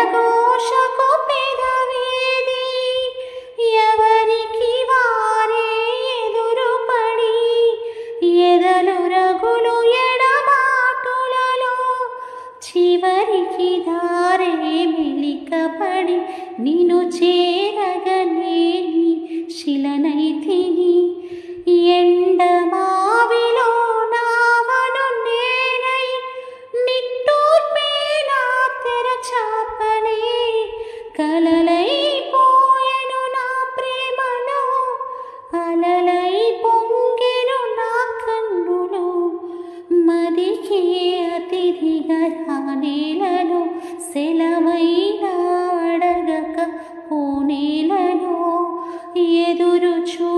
నరఘోషకు పెదవేది ఎవరికి వారే ఎదురుపడి ఎదలు రగులు ఎడబాటులలో చివరికి దారే మెలికపడి నిన్ను చేరగనేని శిలనైతిని ఎండమావిలో నావను నేనై నిట్టూర్పే నా తెరచాపనే కలలైపోయెను నా ప్రేమలో అలలై పొంగెను నా కన్నులో మదికే అతిథిగా రానేలను సెలవైనా అడగక పోనేలను ఎదురు చూ